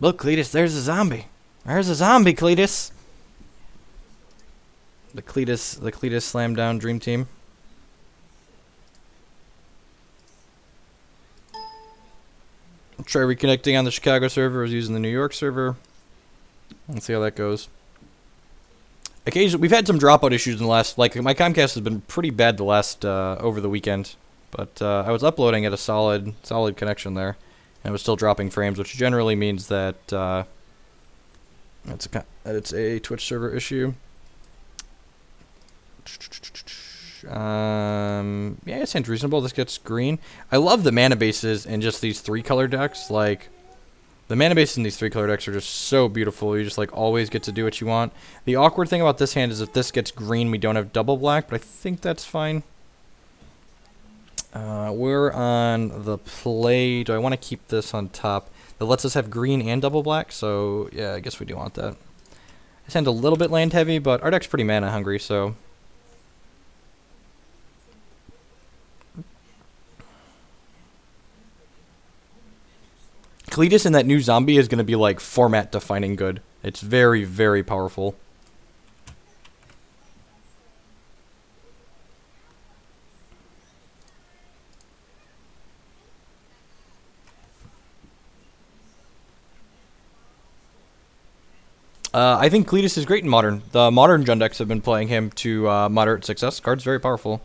Look, Cletus, there's a zombie. There's a zombie, Cletus. The Cletus slam down dream team. I'll try reconnecting on the Chicago server. I was using the New York server. Let's see how that goes. Occasionally, we've had some dropout issues in the last, like, my Comcast has been pretty bad the last, over the weekend. But, I was uploading at a solid connection there. And it was still dropping frames, which generally means that, it's a Twitch server issue. Yeah, it sounds reasonable. This gets green. I love the mana bases in just these 3-color decks. Like, the mana bases in these 3-color decks are just so beautiful. You just, like, always get to do what you want. The awkward thing about this hand is if this gets green, we don't have double black, but I think that's fine. We're on the play. Do I want to keep this on top? That lets us have green and double black, so yeah, I guess we do want that. This hand's a little bit land heavy, but our deck's pretty mana hungry, so... Cletus and that new zombie is going to be like format defining good. It's very, very powerful. I think Cletus is great in Modern. The Modern Jund decks have been playing him to moderate success. Card's very powerful.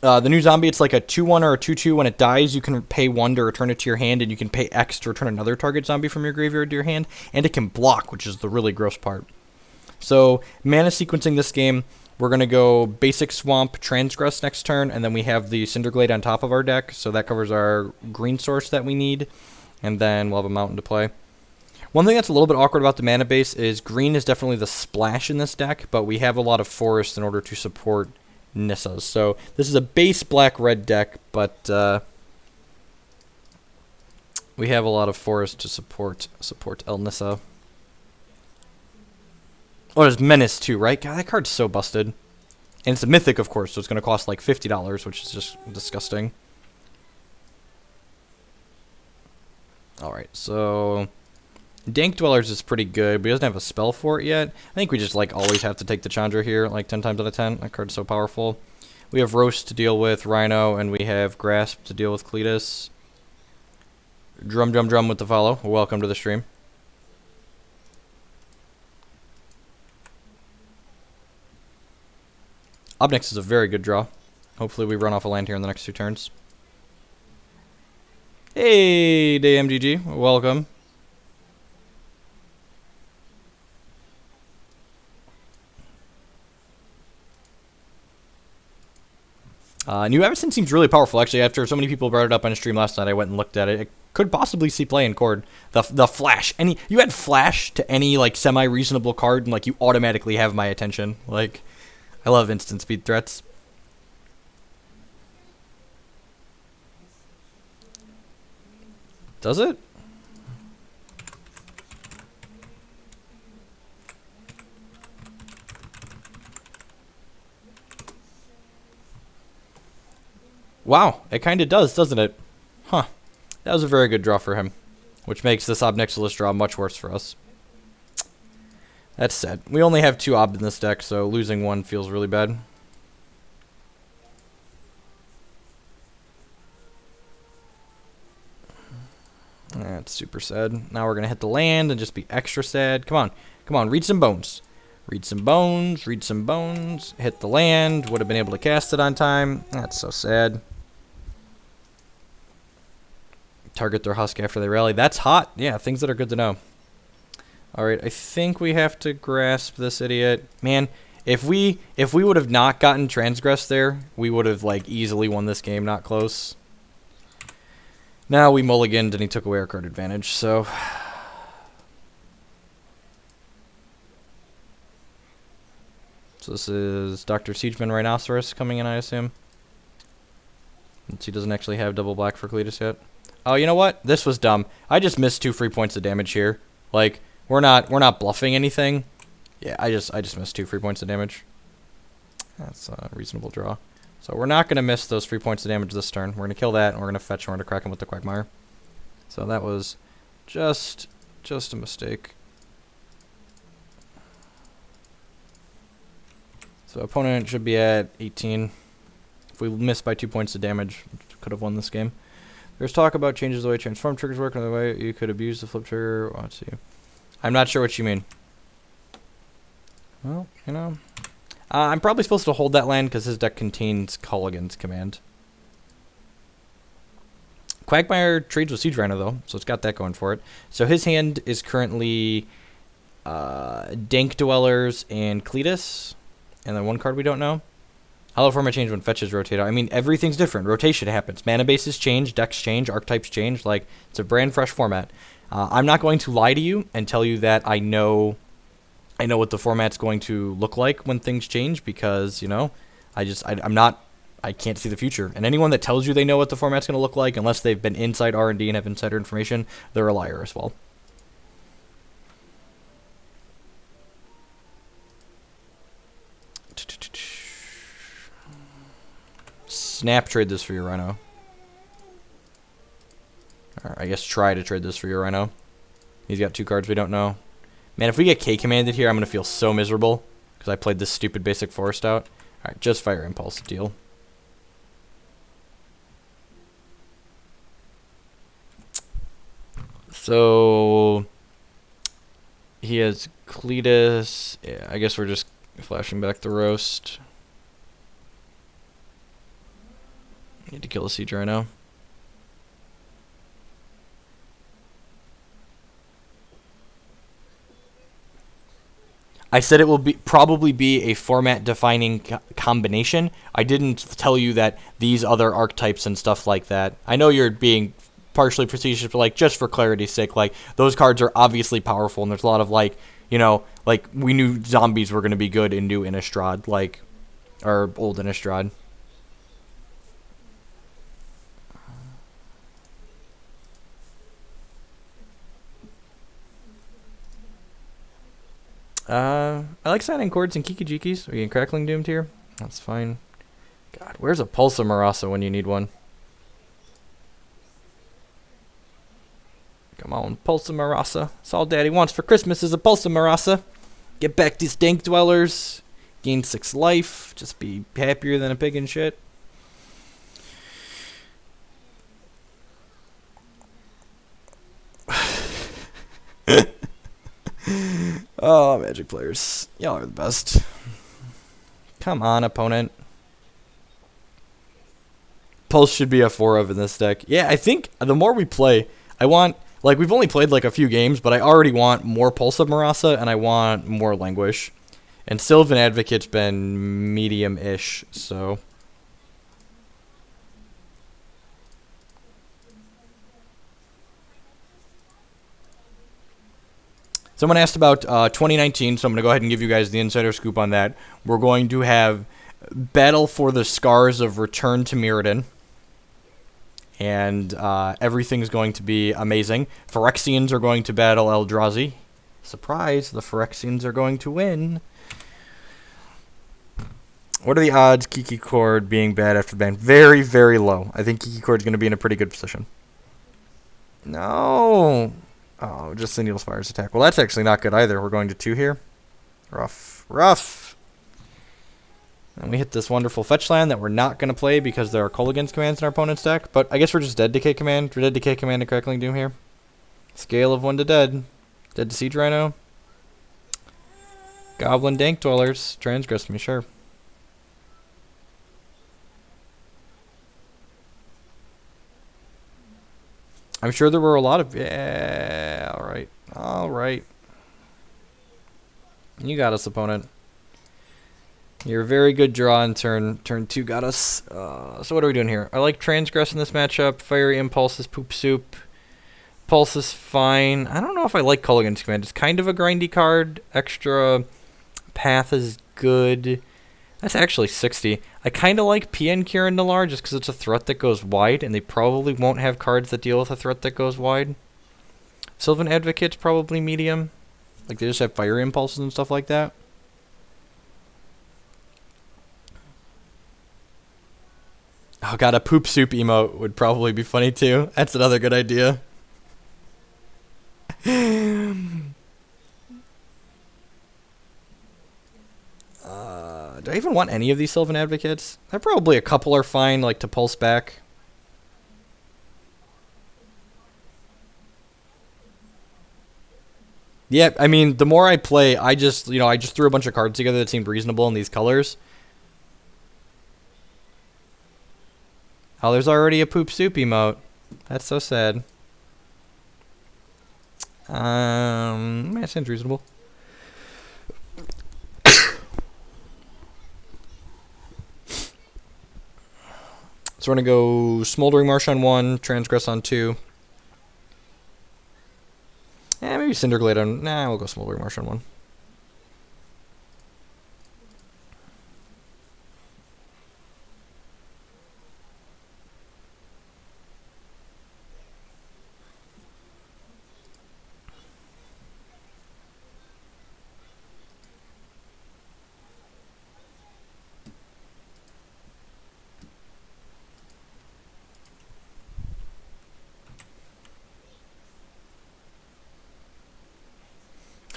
The new zombie, it's like a 2-1 or a 2-2. When it dies, you can pay 1 to return it to your hand, and you can pay X to return another target zombie from your graveyard to your hand. And it can block, which is the really gross part. So, mana sequencing this game, we're going to go Basic Swamp, Transgress next turn, and then we have the Cinderglade on top of our deck. So that covers our green source that we need. And then we'll have a mountain to play. One thing that's a little bit awkward about the mana base is green is definitely the splash in this deck, but we have a lot of forests in order to support Nissas. So this is a base black-red deck, but we have a lot of forest to support El Nissa. Oh, there's Menace too, right? God, that card's so busted. And it's a mythic, of course, so it's going to cost like $50, which is just disgusting. Alright, so... Dank Dwellers is pretty good, but he doesn't have a spell for it yet. I think we just, like, always have to take the Chandra here, like, 10 times out of 10. That card's so powerful. We have Roast to deal with Rhino, and we have Grasp to deal with Cletus. Drum, drum, drum with the follow. Welcome to the stream. Obnix is a very good draw. Hopefully we run off a land here in the next 2 turns. Hey, DayMGG. Welcome. New Avacyn seems really powerful, actually. After so many people brought it up on a stream last night, I went and looked at it. It could possibly see play in Chord. The Flash. You add Flash to any, like, semi-reasonable card, and, like, you automatically have my attention. Like, I love instant speed threats. Does it? Wow, it kind of does, doesn't it? Huh. That was a very good draw for him, which makes this Ob Nixilis draw much worse for us. That's sad. We only have 2 Ob in this deck, so losing 1 feels really bad. That's super sad. Now we're going to hit the land and just be extra sad. Come on. Come on, read some bones. Read some bones, read some bones. Hit the land. Would have been able to cast it on time. That's so sad. Target their Husk after they rally. That's hot. Yeah, things that are good to know. Alright, I think we have to grasp this idiot. Man, if we would have not gotten Transgress there, we would have, like, easily won this game. Not close. Now we mulliganed and he took away our card advantage, so... So this is Dr. Siegeman Rhinoceros coming in, I assume. Since he doesn't actually have double black for Cletus yet. Oh, you know what? This was dumb. I just missed 2 free points of damage here. Like, we're not bluffing anything. Yeah, I just missed 2 free points of damage. That's a reasonable draw. So we're not going to miss those 3 points of damage this turn. We're going to kill that, and we're going to fetch, and we're going to crack him with the Quagmire. So that was just a mistake. So opponent should be at 18. If we miss by 2 points of damage, could have won this game. There's talk about changes the way transform triggers work, and the way you could abuse the flip trigger. Let's see. I'm not sure what you mean. Well, you know. I'm probably supposed to hold that land because his deck contains Culligan's Command. Quagmire trades with Siege Rhino, though, so it's got that going for it. So his hand is currently Dank Dwellers and Cletus, and then one card we don't know. Hollow format change when fetches rotate out. I mean, everything's different. Rotation happens. Mana bases change, decks change, archetypes change. Like, it's a brand fresh format. I'm not going to lie to you and tell you that I know what the format's going to look like when things change because, you know, I can't see the future. And anyone that tells you they know what the format's going to look like, unless they've been inside R&D and have insider information, they're a liar as well. Snap trade this for your Rhino. Or I guess try to trade this for your Rhino. He's got 2 cards we don't know. Man, if we get K-commanded here, I'm going to feel so miserable because I played this stupid basic forest out. Alright, just Fire Impulse deal. So he has Cletus. Yeah, I guess we're just flashing back the roast. Need to kill a Siege Rhino. I said it will probably be a format-defining combination. I didn't tell you that these other archetypes and stuff like that. I know you're being partially facetious, but like just for clarity's sake, like those cards are obviously powerful, and there's a lot of like, you know, like we knew zombies were going to be good in new Innistrad, like, or old Innistrad. I like signing chords and Kiki-Jikis. Are you in Crackling Doomed here? That's fine. God, where's a Pulsa Marasa when you need one? Come on, Pulsa Marasa. That's all Daddy wants for Christmas is a Pulsa Marasa. Get back these Dank Dwellers. Gain 6 life. Just be happier than a pig and shit. Oh, Magic players. Y'all are the best. Come on, opponent. Pulse should be a 4 of in this deck. Yeah, I think the more we play, I want... Like, we've only played like a few games, but I already want more Pulse of Marasa, and I want more Languish. And Sylvan Advocate's been medium-ish, so... Someone asked about 2019, so I'm going to go ahead and give you guys the insider scoop on that. We're going to have Battle for the Scars of Return to Mirrodin. And everything's going to be amazing. Phyrexians are going to battle Eldrazi. Surprise, the Phyrexians are going to win. What are the odds Kiki Cord being bad after the ban? Very, very low. I think Kiki Cord's going to be in a pretty good position. No. Oh, just the Needlespire's attack. Well, that's actually not good either. We're going to 2 here. Rough. Rough. And we hit this wonderful fetch land that we're not going to play because there are Culligan's commands in our opponent's deck. But I guess we're just dead Decay Command. We're dead Decay Command and Crackling Doom here. Scale of 1 to dead. Dead to Siege Rhino. Goblin Dank Dwellers. Transgress me, sure. I'm sure there were a lot of... Yeah, alright. Alright. You got us, opponent. You're a very good draw in turn 2 got us. So what are we doing here? I like Transgress in this matchup. Fiery Impulse is poop soup. Pulse is fine. I don't know if I like Culligan's Command. It's kind of a grindy card. Extra Path is good. That's actually 60. I kind of like PN Kieran Nalaar just because it's a threat that goes wide, and they probably won't have cards that deal with a threat that goes wide. Sylvan Advocate's probably medium. Like, they just have Fire Impulses and stuff like that. Oh god, a poop soup emote would probably be funny too. That's another good idea. Do I even want any of these Sylvan Advocates? Probably a couple are fine, like to pulse back. Yeah, I mean, the more I play, I just threw a bunch of cards together that seemed reasonable in these colors. Oh, there's already a poop soup emote. That's so sad. That sounds reasonable. So we're going to go Smoldering Marsh on 1, Transgress on 2. Maybe Cinderglade on... Nah, we'll go Smoldering Marsh on 1.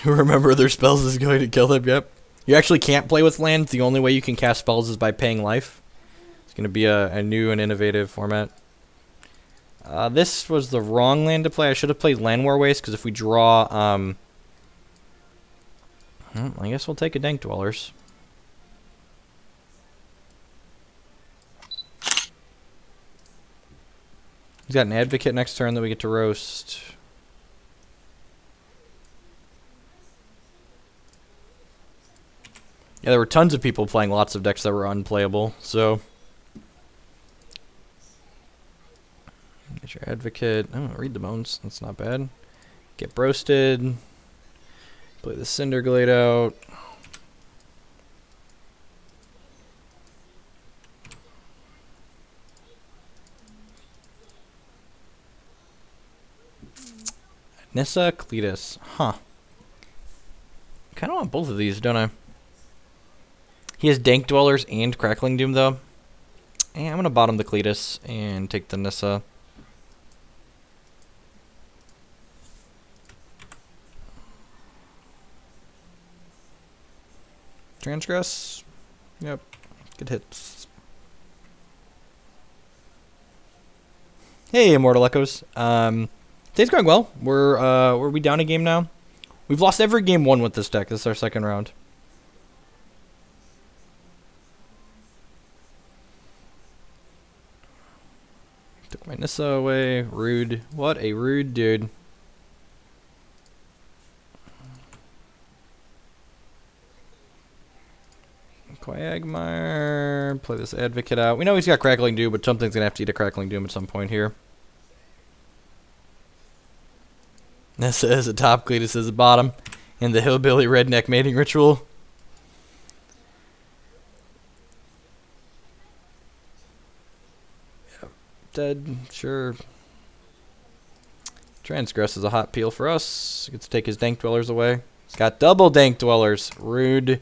Remember their spells is going to kill them, yep. You actually can't play with lands. The only way you can cast spells is by paying life. It's going to be a new and innovative format. This was the wrong land to play. I should have played Llanowar Waste, because if we draw... I guess we'll take a Dank Dwellers. He's got an Advocate next turn that we get to roast. Yeah, there were tons of people playing lots of decks that were unplayable, so... Get your Advocate. Oh, read the bones. That's not bad. Get Broasted. Play the Cinderglade out. Nissa, Cletus. Huh. Kind of want both of these, don't I? He has Dank Dwellers and Crackling Doom, though. And I'm going to bottom the Cletus and take the Nissa. Transgress. Yep. Good hits. Hey, Immortal Echoes. Today's going well. Were we down a game now? We've lost every game 1 with this deck. This is our second round. Took my Nissa away. Rude. What a rude dude. Quagmire. Play this Advocate out. We know he's got Crackling Doom, but something's going to have to eat a Crackling Doom at some point here. Nissa is a top, Cletus is a bottom. And the Hillbilly Redneck Mating Ritual. Dead, sure. Transgress is a hot peel for us. Gets to take his Dank Dwellers away. He's got double Dank Dwellers. Rude.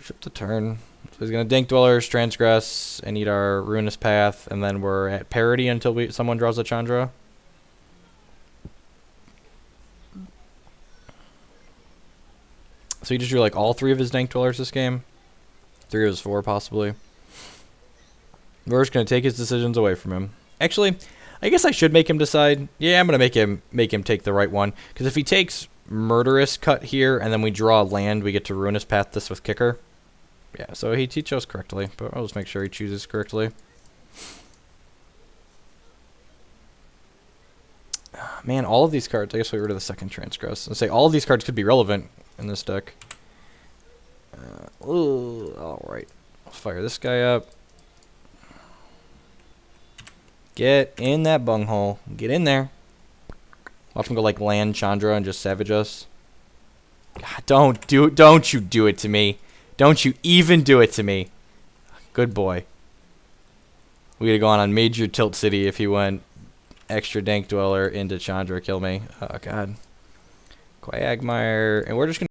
Ship the turn. So he's going to Dank Dwellers, Transgress, and eat our Ruinous Path, and then we're at parity until someone draws a Chandra. So he just drew like all 3 of his Dank Dwellers this game. 3 of his 4, possibly. We're just going to take his decisions away from him. Actually, I guess I should make him decide. Yeah, I'm going to make him take the right one. Because if he takes Murderous Cut here, and then we draw a land, we get to Ruinous Path this with Kicker. Yeah, so he chose correctly. But I'll just make sure he chooses correctly. Man, all of these cards... I guess we got rid of the second Transgress. I'll say all of these cards could be relevant in this deck. Alright. Let's fire this guy up. Get in that bunghole. Get in there. Watch him go like land Chandra and just savage us. God, don't you do it to me. Don't you even do it to me. Good boy. We'd have gone on Major Tilt City if he went extra Dank Dweller into Chandra kill me. Oh god. Quagmire. And we're just gonna